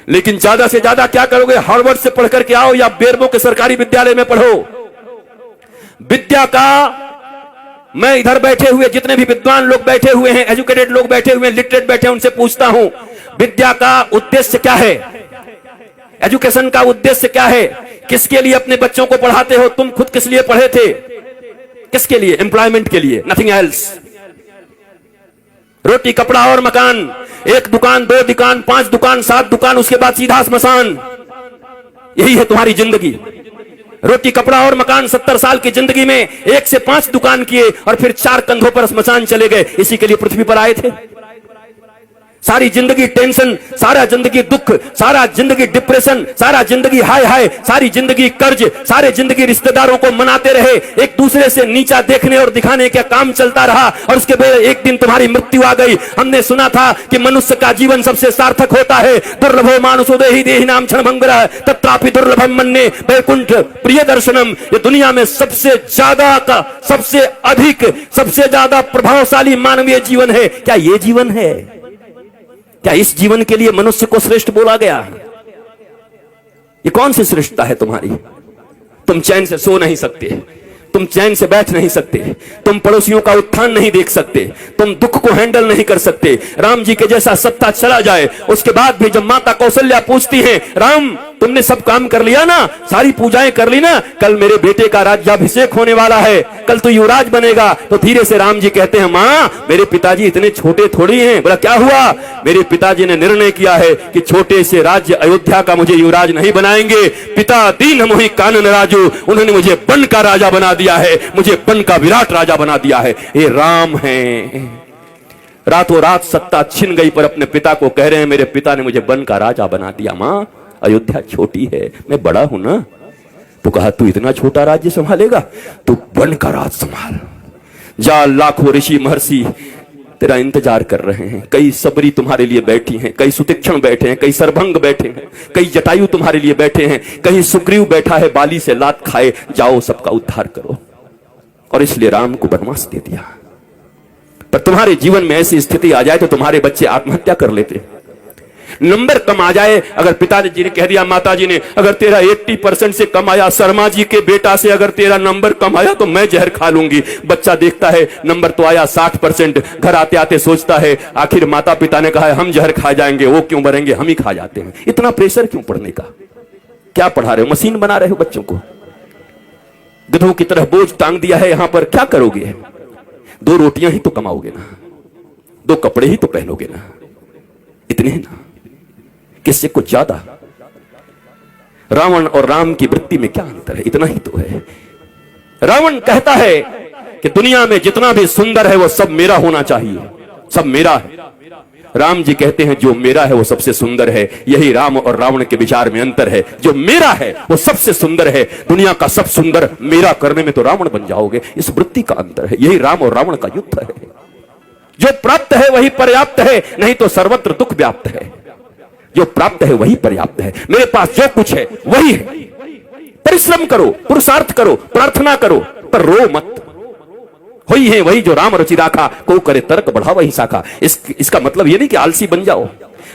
लेकिन ज्यादा से ज्यादा क्या करोगे? हार्वर्ड से पढ़ करके आओ या बेरमो के सरकारी विद्यालय में पढ़ो। विद्या का, मैं इधर बैठे हुए जितने भी विद्वान लोग बैठे हुए हैं, एजुकेटेड लोग बैठे हुए हैं, लिटरेट बैठे हैं, उनसे पूछता हूं, विद्या का उद्देश्य क्या है? एजुकेशन का उद्देश्य क्या है? किसके लिए अपने बच्चों को पढ़ाते हो? तुम खुद किस लिए पढ़े थे? किसके लिए? एम्प्लॉयमेंट के लिए, नथिंग एल्स। रोटी कपड़ा और मकान, एक दुकान, दो दुकान, 5 दुकान, 7 दुकान, उसके बाद सीधा श्मशान। यही है तुम्हारी जिंदगी। रोटी कपड़ा और मकान, 70 साल की जिंदगी में 1 से 5 दुकान किए और फिर 4 कंधों पर श्मशान चले गए। इसी के लिए पृथ्वी पर आए थे। सारी जिंदगी टेंशन, सारा जिंदगी दुख, सारा जिंदगी डिप्रेशन, सारा जिंदगी हाय हाय, सारी जिंदगी कर्ज, सारे जिंदगी रिश्तेदारों को मनाते रहे, एक दूसरे से नीचा देखने और दिखाने का काम चलता रहा और उसके बाद एक दिन तुम्हारी मृत्यु आ गई। हमने सुना था कि मनुष्य का जीवन सबसे सार्थक होता है। दुर्लभो मानुषो देहि देहि नाम क्षणभंगुरः तत्रापि दुर्लभम मन्ये वैकुंठ प्रिय दर्शनम। ये दुनिया में सबसे ज्यादा का, सबसे अधिक, सबसे ज्यादा प्रभावशाली मानवीय जीवन है। क्या ये जीवन है? क्या इस जीवन के लिए मनुष्य को श्रेष्ठ बोला गया? ये कौन सी श्रेष्ठता है तुम्हारी? तुम चैन से सो नहीं सकते, तुम चैन से बैठ नहीं सकते, तुम पड़ोसियों का उत्थान नहीं देख सकते, तुम दुख को हैंडल नहीं कर सकते। राम जी के जैसा सत्ता चला जाए, उसके बाद भी जब माता कौशल्या पूछती है, राम तुमने सब काम कर लिया ना, सारी पूजाएं कर ली ना, कल मेरे बेटे का राज्याभिषेक होने वाला है, कल तो युवराज बनेगा। तो धीरे से राम जी कहते हैं, माँ मेरे पिताजी इतने छोटे थोड़ी हैं। बोला क्या हुआ? मेरे पिताजी ने निर्णय किया है कि छोटे से राज्य अयोध्या का मुझे युवराज नहीं बनाएंगे। पिता दीन मोहि कानन राजू, उन्होंने मुझे बन का राजा बना दिया है, मुझे बन का विराट राजा बना दिया है। ये राम है। रातों रात सत्ता छिन गई पर अपने पिता को कह रहे हैं, मेरे पिता ने मुझे बन का राजा बना दिया। मां अयोध्या छोटी है, मैं बड़ा हूं ना। तो कहा तू इतना छोटा राज्य संभालेगा? तू बन का राज संभाल जा। लाखों ऋषि महर्षि तेरा इंतजार कर रहे हैं। कई सबरी तुम्हारे लिए बैठी हैं, कई सुतीक्षण बैठे हैं, कई सरभंग बैठे हैं, कई जटायु तुम्हारे लिए बैठे हैं, कहीं सुग्रीव बैठा है बाली से लात खाए। जाओ सबका उद्धार करो। और इसलिए राम को वनवास दे दिया। पर तुम्हारे जीवन में ऐसी स्थिति आ जाए तो तुम्हारे बच्चे आत्महत्या कर लेते। नंबर कम आ जाए, अगर पिताजी ने कह दिया, माताजी ने, अगर तेरा 80% से कम आया, शर्मा जी के बेटा से अगर तेरा नंबर कम आया तो मैं जहर खा लूंगी। बच्चा देखता है नंबर तो आया 60%, घर आते आते सोचता है आखिर माता पिता ने कहा है हम जहर खा जाएंगे, वो क्यों मरेंगे, हम ही खा जाते हैं। इतना प्रेशर क्यों पढ़ने का? क्या पढ़ा रहे हो? मशीन बना रहे हो बच्चों को? गधों की तरह बोझ टांग दिया है यहां पर। क्या करोगे? 2 रोटियां ही तो कमाओगे ना, 2 कपड़े ही तो पहनोगे ना, इतने ही ना, किससे कुछ ज्यादा? रावण और राम की वृत्ति में क्या अंतर है? इतना ही तो है। रावण कहता है कि दुनिया में जितना भी सुंदर है वो सब मेरा होना चाहिए, सब मेरा है। राम जी कहते हैं जो मेरा है वो सबसे सुंदर है। यही राम और रावण के विचार में अंतर है। जो मेरा है वो सबसे सुंदर है। दुनिया का सब सुंदर मेरा करने में तो रावण बन जाओगे। इस वृत्ति का अंतर है। यही राम और रावण का युद्ध है। जो प्राप्त है वही पर्याप्त है, नहीं तो सर्वत्र दुख व्याप्त है। जो प्राप्त है वही पर्याप्त है। मेरे पास जो कुछ है वही है। परिश्रम करो, पुरुषार्थ करो, प्रार्थना करो, पर रो मत। वही है वही जो राम रचि राखा, को करे तर्क बढ़ा वही शाखा। इसका मतलब ये नहीं कि आलसी बन जाओ।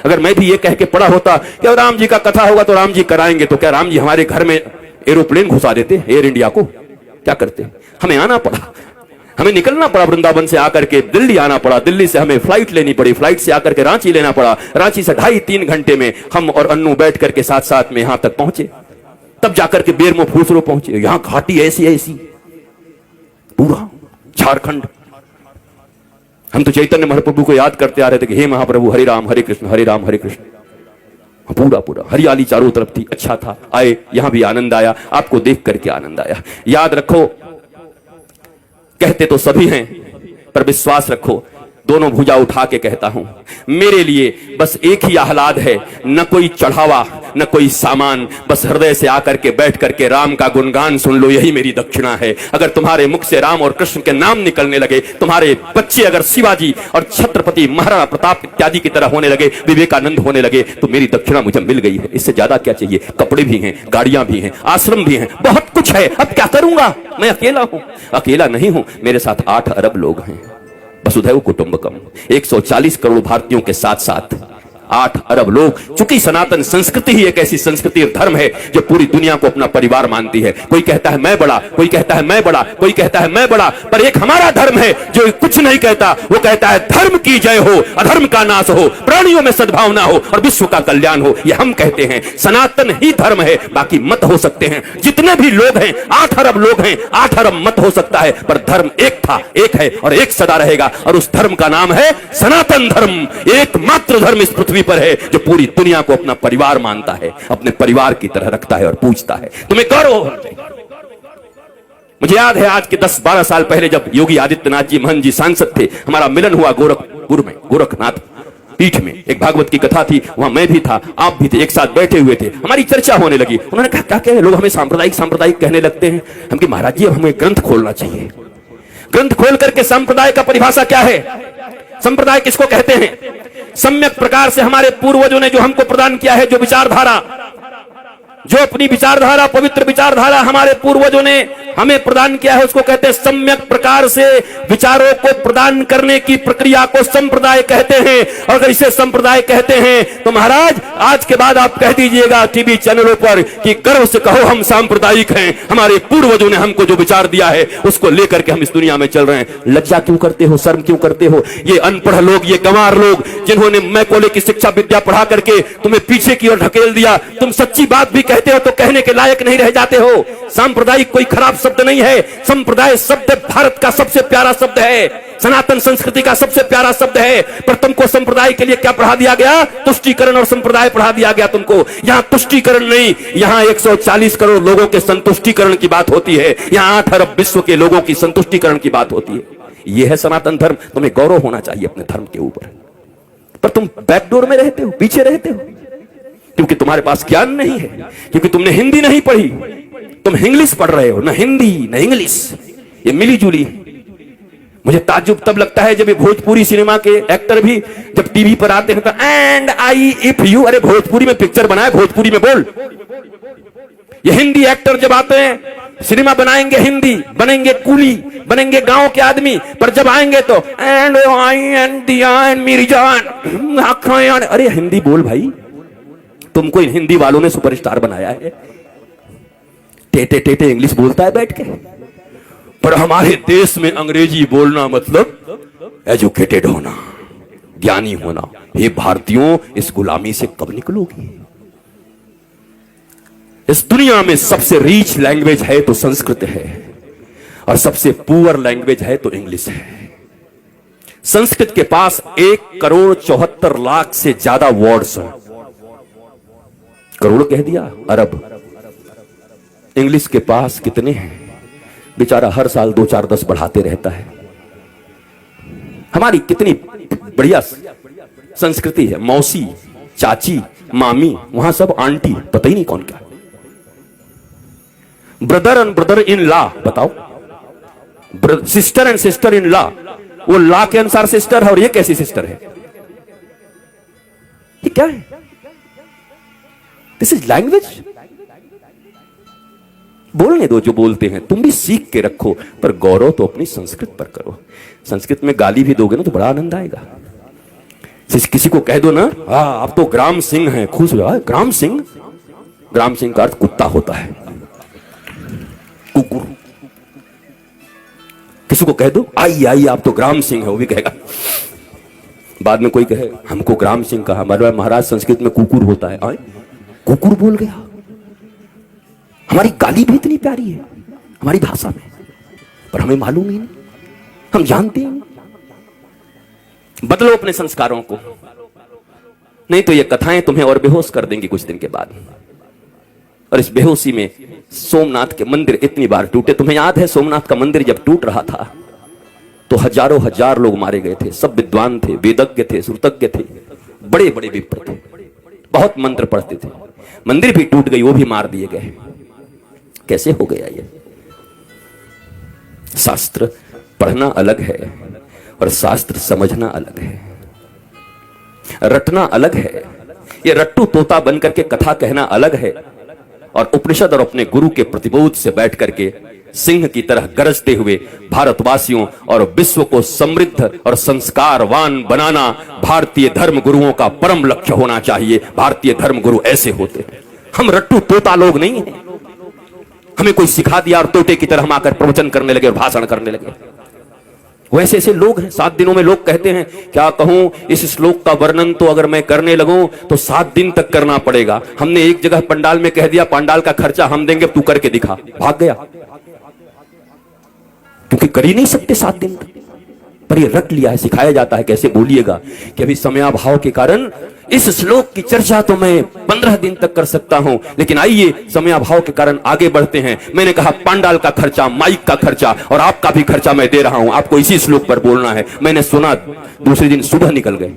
अगर मैं भी ये कह के पढ़ा होता कि राम जी का कथा होगा तो राम जी कराएंगे, तो क्या राम जी हमारे घर में एरोप्लेन घुसा देते एयर इंडिया को? क्या करते? हमें आना पड़ा, हमें निकलना पड़ा, वृंदावन से आकर के दिल्ली आना पड़ा, दिल्ली से हमें फ्लाइट लेनी पड़ी, फ्लाइट से आकर के रांची लेना पड़ा, रांची से 2.5-3 घंटे में हम और अन्नू बैठ करके साथ साथ में यहां तक पहुंचे, तब जाकर के बेरमो फूसरो पहुंचे। यहां घाटी ऐसी ऐसी, पूरा झारखंड। हम तो चैतन्य महाप्रभु को याद करते आ रहे थे कि हे महाप्रभु हरे राम हरे कृष्ण हरे राम हरे कृष्ण। पूरा पूरा हरियाली चारों तरफ थी, अच्छा था। आए, यहां भी आनंद आया, आपको देख करके आनंद आया। याद रखो, कहते तो सभी हैं पर विश्वास रखो, दोनों भुजा उठा के कहता हूं, मेरे लिए बस एक ही आह्लाद है, न कोई चढ़ावा न कोई सामान, बस हृदय से आकर के बैठ करके राम का गुणगान सुन लो, यही मेरी दक्षिणा है। अगर तुम्हारे मुख से राम और कृष्ण के नाम निकलने लगे, तुम्हारे बच्चे अगर शिवाजी और छत्रपति महाराणा प्रताप इत्यादि की तरह होने लगे, विवेकानंद होने लगे, तो मेरी दक्षिणा मुझे मिल गई है। इससे ज्यादा क्या चाहिए? कपड़े भी हैं, गाड़ियां भी हैं, आश्रम भी हैं, बहुत कुछ है। अब क्या करूंगा? मैं अकेला हूं। अकेला नहीं हूं, मेरे साथ 8 अरब लोग हैं। वसुधैव कुटुंबकम, 140 करोड़ भारतीयों के साथ साथ 8 अरब लोग। चूंकि सनातन संस्कृति ही एक ऐसी संस्कृति और धर्म है जो पूरी दुनिया को अपना परिवार मानती है। कोई कहता है मैं बड़ा, कोई कहता है मैं बड़ा, कोई कहता है मैं बड़ा, पर एक हमारा धर्म है जो कुछ नहीं कहता। वो कहता है धर्म की जय हो, अधर्म का नाश हो, प्राणियों में सद्भावना हो और विश्व का कल्याण हो। ये हम कहते हैं, सनातन ही धर्म है। बाकी मत हो सकते हैं, जितने भी लोग हैं, 8 अरब लोग हैं, 8 अरब मत हो सकता है, पर धर्म एक था, एक है और एक सदा रहेगा। और उस धर्म का नाम है सनातन धर्म। एकमात्र धर्म इस पृथ्वी पर है जो पूरी दुनिया को अपना परिवार मानता है, अपने परिवार की तरह रखता है और पूजता है। तुम्हें गौरव होना चाहिए। मुझे याद है आज के 10-12 साल पहले जब योगी आदित्यनाथ जी महंत जी सांसद थे, हमारा मिलन हुआ गोरखपुर में, गोरखनाथ पीठ में। एक भागवत की कथा थी, वहां मैं भी था, आप भी थे, एक साथ बैठे हुए थे। हमारी चर्चा होने लगी। उन्होंने कहा क्या कह लोग हमें सांप्रदायिक सांप्रदायिक कहने लगते हैं। हम कि महाराज जी अब हमें ग्रंथ खोलना चाहिए। ग्रंथ खोल करके संप्रदाय का परिभाषा क्या है, संप्रदाय किसको कहते हैं। सम्यक प्रकार से हमारे पूर्वजों ने जो हमको प्रदान किया है, जो विचारधारा, जो अपनी विचारधारा, पवित्र विचारधारा हमारे पूर्वजों ने हमें प्रदान किया है, उसको कहते हैं सम्यक प्रकार से विचारों को प्रदान करने की प्रक्रिया को संप्रदाय कहते हैं। और अगर इसे संप्रदाय कहते हैं तो महाराज आज के बाद आप कह दीजिएगा टीवी चैनलों पर कि गर्व से कहो हम सांप्रदायिक हैं, हमारे पूर्वजों ने हमको जो विचार दिया है उसको लेकर के हम इस दुनिया में चल रहे हैं। लज्जा क्यों करते हो, शर्म क्यों करते हो? ये अनपढ़ लोग, ये गंवार लोग जिन्होंने मैकोले की शिक्षा विद्या पढ़ा करके तुम्हें पीछे की ओर ढकेल दिया, तुम सच्ची बात भी कहते हो तो कहने के लायक नहीं रह जाते हो। सांप्रदायिक कोई खराब शब्द नहीं है, संप्रदाय शब्द भारत का सबसे प्यारा शब्द है, सनातन संस्कृति का सबसे प्यारा शब्द है। पर तुमको संप्रदाय के लिए क्या पढ़ा दिया गया? तुष्टीकरण और संप्रदाय पढ़ा दिया गया तुमको। यहां तुष्टीकरण नहीं, यहां 140 करोड़ लोगों के संतुष्टीकरण की बात होती है। यहां 8 अरब विश्व के लोगों की संतुष्टीकरण की बात होती है। यह है सनातन धर्म। तुम्हें गौरव होना चाहिए अपने धर्म के ऊपर, पर तुम बैकडोर में रहते हो, पीछे रहते हो, क्योंकि तुम्हारे पास ज्ञान नहीं है, क्योंकि तुमने हिंदी नहीं पढ़ी, तुम इंग्लिश पढ़ रहे हो। ना हिंदी ना इंग्लिश, ये मिली जुली। मुझे ताज्जुब तब लगता है जब ये भोजपुरी सिनेमा के एक्टर भी जब टीवी पर आते हैं तो एंड आई इफ यू, अरे भोजपुरी में पिक्चर बनाए, भोजपुरी में बोल। ये हिंदी एक्टर जब आते हैं सिनेमा बनाएंगे, हिंदी बनेंगे, कूली बनेंगे, गांव के आदमी, पर जब आएंगे तो एंड आई एंड दिया एंड मेरी जान आँखें, अरे हिंदी बोल भाई। तुमको इन हिंदी वालों ने सुपरस्टार बनाया है, टेटे टेटे इंग्लिश बोलता है बैठ के। पर हमारे देश में अंग्रेजी बोलना मतलब एजुकेटेड होना, ज्ञानी होना। हे भारतीयों, इस गुलामी से कब निकलोगे? इस दुनिया में सबसे रीच लैंग्वेज है तो संस्कृत है, और सबसे पुअर लैंग्वेज है तो इंग्लिश है। संस्कृत के पास 1,74,00,000 से ज्यादा वर्ड्स हैं। करोड़ कह दिया, अरब। इंग्लिश के पास कितने हैं? बेचारा हर साल 2-4-10 बढ़ाते रहता है। हमारी कितनी बढ़िया संस्कृति है, मौसी, चाची, मामी, वहां सब आंटी, पता ही नहीं कौन क्या। Brother and brother in law, बताओ, sister and sister in law, वो लॉ के अनुसार सिस्टर है और ये कैसी सिस्टर है? ये क्या है? This is language. बोलने दो जो बोलते हैं, तुम भी सीख के रखो, पर गौरव तो अपनी संस्कृत पर करो। संस्कृत में गाली भी दोगे ना तो बड़ा आनंद आएगा। किसी को कह दो ना, आप तो ग्राम सिंह हैं, खुश हो जाओ। ग्राम सिंह, ग्राम सिंह का अर्थ कुत्ता होता है, कुकुर। किसी को कह दो आई आई आप तो ग्राम सिंह है, वो भी कहेगा। बाद में कोई कहे हमको ग्राम सिंह कहा, महाराज संस्कृत में कुकुर होता है। आए कुकुर बोल गया। हमारी गाली भी इतनी प्यारी है हमारी भाषा में, पर हमें मालूम ही नहीं, हम जानते ही नहीं। बदलो अपने संस्कारों को, नहीं तो ये कथाएं तुम्हें और बेहोश कर देंगी कुछ दिन के बाद। और इस बेहोशी में सोमनाथ के मंदिर इतनी बार टूटे। तुम्हें याद है सोमनाथ का मंदिर जब टूट रहा था तो हजारों हजार लोग मारे गए थे। सब विद्वान थे, वेदज्ञ थे, श्रुतज्ञ थे, बड़े बड़े विप्र थे, बहुत मंत्र पढ़ते थे। मंदिर भी टूट गई, वो भी मार दिए गए। कैसे हो गया ये? शास्त्र पढ़ना अलग है और शास्त्र समझना अलग है, रटना अलग है। ये रट्टू तोता बनकर के कथा कहना अलग है, और उपनिषद और अपने गुरु के प्रतिबोध से बैठ करके सिंह की तरह गरजते हुए भारतवासियों और विश्व को समृद्ध और संस्कारवान बनाना भारतीय धर्म गुरुओं का परम लक्ष्य होना चाहिए। भारतीय धर्म गुरु ऐसे होते हैं। हम रट्टू तोता लोग नहीं हैं। हमें कोई सिखा दिया और तोते की तरह हम आकर प्रवचन करने लगे और भाषण करने लगे। वैसे ऐसे लोग हैं। 7 दिनों में लोग कहते हैं, क्या कहूं, इस श्लोक का वर्णन तो अगर मैं करने लगूं तो 7 दिन तक करना पड़ेगा। हमने एक जगह पंडाल में कह दिया, पंडाल का खर्चा हम देंगे, तू करके दिखा। भाग गया, क्योंकि कर ही नहीं सकते 7 दिन तक। पर ये रट लिया है, सिखाया जाता है कैसे बोलिएगा कि अभी समयाभाव के कारण इस श्लोक की चर्चा तो मैं 15 दिन तक कर सकता हूं, लेकिन आइए समयाभाव के कारण आगे बढ़ते हैं। मैंने कहा पंडाल का खर्चा, माइक का खर्चा और आपका भी खर्चा मैं दे रहा हूं, आपको इसी श्लोक पर बोलना है। मैंने सुना, दूसरे दिन सुबह निकल गए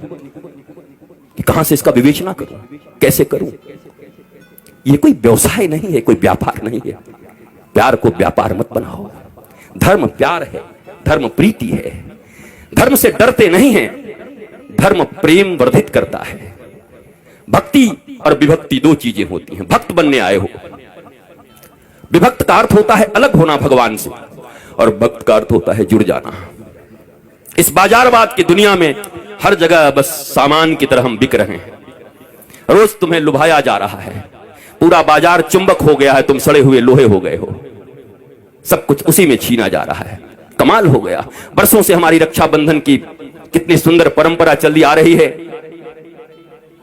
कि कहां से इसका विवेचना करूं, कैसे करूं। ये कोई व्यवसाय नहीं है, कोई व्यापार नहीं है। प्यार को व्यापार मत बनाओ। धर्म प्यार है, धर्म प्रीति है। धर्म से डरते नहीं हैं, धर्म प्रेम वर्धित करता है। भक्ति और विभक्ति 2 चीजें होती हैं। भक्त बनने आए हो, विभक्त का अर्थ होता है अलग होना भगवान से, और भक्त का अर्थ होता है जुड़ जाना। इस बाजारवाद की दुनिया में हर जगह बस सामान की तरह हम बिक रहे हैं। रोज तुम्हें लुभाया जा रहा है, पूरा बाजार चुंबक हो गया है, तुम सड़े हुए लोहे हो गए हो। सब कुछ उसी में छीना जा रहा है। कमाल हो गया। बरसों से हमारी रक्षाबंधन की कितनी सुंदर परंपरा चली आ रही है,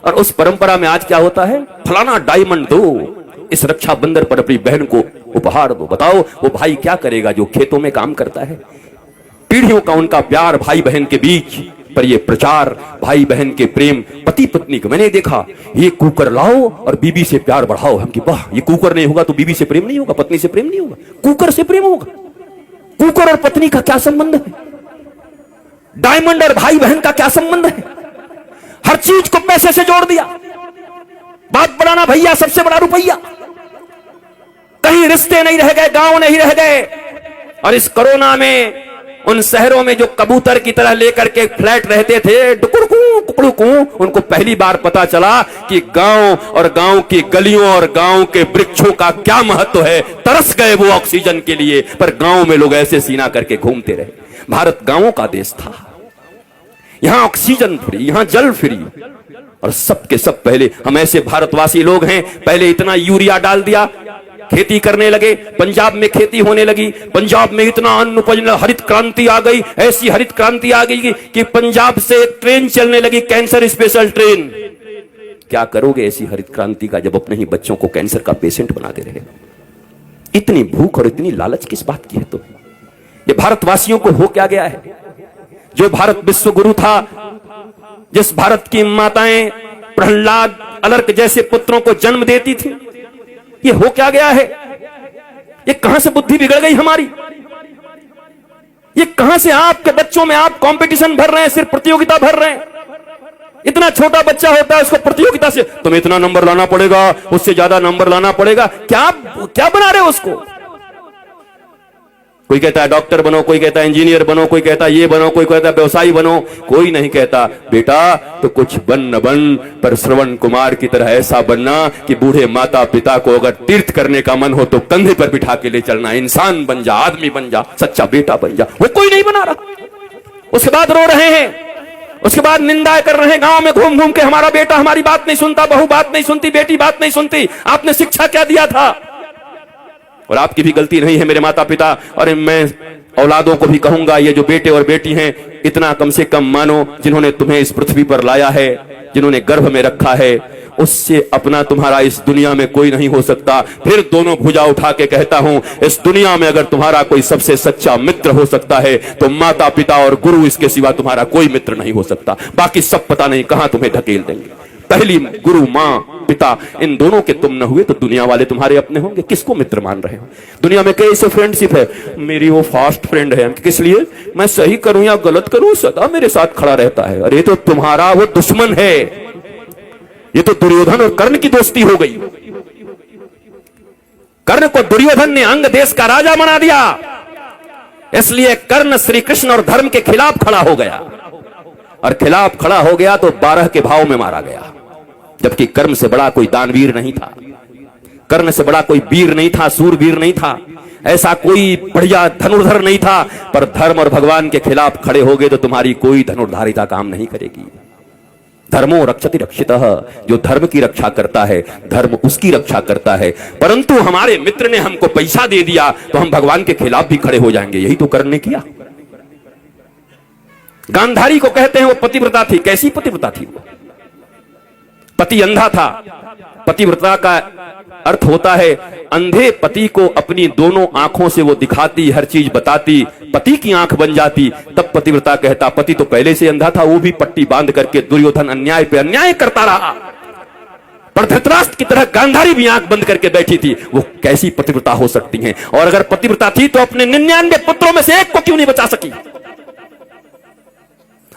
और उस परंपरा में आज क्या होता है, फलाना डायमंड दो, इस रक्षाबंधन पर अपनी बहन को उपहार दो। बताओ वो भाई क्या करेगा जो खेतों में काम करता है। पीढ़ियों का उनका प्यार भाई बहन के बीच, पर ये प्रचार भाई बहन के प्रेम, पति पत्नी का। मैंने देखा, ये कुकर लाओ और बीबी से प्यार बढ़ाओ। हम कि वाह, ये कुकर नहीं होगा तो बीबी से प्रेम नहीं होगा, पत्नी से प्रेम नहीं होगा, कुकर से प्रेम होगा। कुकर और पत्नी का क्या संबंध है? डायमंड और भाई बहन का क्या संबंध है? हर चीज को पैसे से जोड़ दिया। बात बढ़ाना भैया, सबसे बड़ा रुपया। कहीं रिश्ते नहीं रह गए, गांव नहीं रह गए। और इस कोरोना में उन शहरों में जो कबूतर की तरह लेकर के फ्लैट रहते थे, डुकुड़कू कुकड़ुकू, उनको पहली बार पता चला कि गांव और गांव की गलियों और गांव के वृक्षों का क्या महत्व है। तरस गए वो ऑक्सीजन के लिए, पर गांव में लोग ऐसे सीना करके घूमते रहे। भारत गांवों का देश था। यहां ऑक्सीजन फ्री, यहां जल फ्री, और सबके सब पहले हम ऐसे भारतवासी लोग हैं। पहले इतना यूरिया डाल दिया, खेती करने लगे, पंजाब में खेती होने लगी, पंजाब में इतना अन्न उपज, हरित क्रांति आ गई। ऐसी हरित क्रांति आ गई कि पंजाब से ट्रेन चलने लगी, कैंसर स्पेशल ट्रेन। क्या करोगे ऐसी हरित क्रांति का जब अपने ही बच्चों को कैंसर का पेशेंट बनाते रहे? इतनी भूख और इतनी लालच किस बात की है? तो ये भारतवासियों को हो क्या गया है? जो भारत विश्व गुरु था, जिस भारत की माताएं प्रहलाद, अलर्क जैसे पुत्रों को जन्म देती थी, ये हो क्या गया है? ये कहां से बुद्धि बिगड़ गई हमारी? ये कहां से आपके बच्चों में आप कंपटीशन भर रहे हैं, सिर्फ प्रतियोगिता भर रहे हैं। इतना छोटा बच्चा होता है, उसको प्रतियोगिता से तुम्हें इतना नंबर लाना पड़ेगा, उससे ज्यादा नंबर लाना पड़ेगा। क्या क्या बना रहे हो उसको? कोई कहता है डॉक्टर बनो, कोई कहता है इंजीनियर बनो, कोई कहता है ये बनो, कोई कहता है व्यवसायी बनो। कोई नहीं कहता बेटा तो कुछ बन न बन, पर श्रवण कुमार की तरह ऐसा बनना कि बूढ़े माता पिता को अगर तीर्थ करने का मन हो तो कंधे पर बिठा के ले चलना। इंसान बन जा, आदमी बन जा, सच्चा बेटा बन जा। वो कोई नहीं बना रहा। उसके बाद रो रहे हैं, उसके बाद निंदा कर रहे हैं, गांव में घूम घूम के हमारा बेटा हमारी बात नहीं सुनता, बहू बात नहीं सुनती, बेटी बात नहीं सुनती। आपने शिक्षा क्या दिया था? और आपकी भी गलती नहीं है मेरे माता पिता, और मैं औलादों को भी कहूंगा, ये जो बेटे और बेटी हैं, इतना कम से कम मानो, जिन्होंने तुम्हें इस पृथ्वी पर लाया है, जिन्होंने गर्भ में रखा है, उससे अपना तुम्हारा इस दुनिया में कोई नहीं हो सकता। फिर दोनों भुजा उठा के कहता हूं, इस दुनिया में अगर तुम्हारा कोई सबसे सच्चा मित्र हो सकता है तो माता पिता और गुरु, इसके सिवा तुम्हारा कोई मित्र नहीं हो सकता। बाकी सब पता नहीं कहां तुम्हें ढकेल देंगे। पहली गुरु मां पिता, इन दोनों के तुम न हुए तो दुनिया वाले तुम्हारे अपने होंगे। किसको मित्र मान रहे हो? दुनिया में कैसे फ्रेंडशिप है? मेरी वो फास्ट फ्रेंड है, किस लिए? मैं सही करूं या गलत करूं सदा मेरे साथ खड़ा रहता है। अरे तो तुम्हारा वो दुश्मन है। ये तो दुर्योधन और कर्ण की दोस्ती हो गई। कर्ण को दुर्योधन ने अंग देश का राजा बना दिया, इसलिए कर्ण श्री कृष्ण और धर्म के खिलाफ खड़ा हो गया, और खिलाफ खड़ा हो गया तो 12 के भाव में मारा गया, जबकि कर्म से बड़ा कोई दानवीर नहीं था। कर्ण से बड़ा कोई वीर नहीं था, सूरवीर नहीं था, ऐसा कोई बढ़िया धनुर्धर नहीं था, पर धर्म और भगवान के खिलाफ खड़े हो गए तो तुम्हारी कोई धनुर्धारिता काम नहीं करेगी। धर्मो रक्षति रक्षितः, जो धर्म की रक्षा करता है धर्म उसकी रक्षा करता है। परंतु हमारे मित्र ने हमको पैसा दे दिया तो हम भगवान के खिलाफ भी खड़े हो जाएंगे, यही तो कर्ण ने किया। गांधारी को कहते हैं वो पतिव्रता थी। कैसी पतिव्रता थी वो? पति अंधा था। पतिव्रता का अर्थ होता है अंधे पति को अपनी दोनों आंखों से वो दिखाती, हर चीज बताती, पति की आंख बन जाती, तब पतिव्रता कहता। पति तो पहले से अंधा था, वो भी पट्टी बांध करके दुर्योधन अन्याय पे अन्याय करता रहा, पर धृतराष्ट्र की तरह गांधारी भी आंख बंद करके बैठी थी। वो कैसी पतिव्रता हो सकती हैं? और अगर पतिव्रता थी तो अपने 99 पुत्रों में से एक को क्यों नहीं बचा सकी?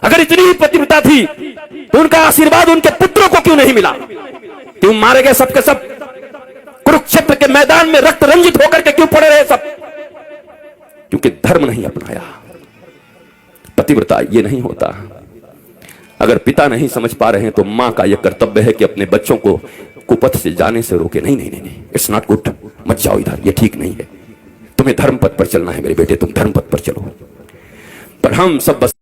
अगर इतनी ही पतिव्रता थी तो उनका आशीर्वाद उनके पुत्रों को क्यों नहीं मिला? क्यों मारे गए सबके सब? कुरुक्षेत्र के मैदान में रक्त रंजित होकर के क्यों पड़े रहे सब? क्योंकि धर्म नहीं अपनाया। पतिव्रता ये नहीं होता। अगर पिता नहीं समझ पा रहे हैं तो मां का यह कर्तव्य है कि अपने बच्चों को कुपथ से जाने से रोके। नहीं नहीं नहीं, इट्स नॉट गुड, मत जाओ इधर, ये ठीक नहीं है, तुम्हें धर्म पथ पर चलना है मेरे बेटे, तुम धर्म पथ पर चलो। पर हम सब बस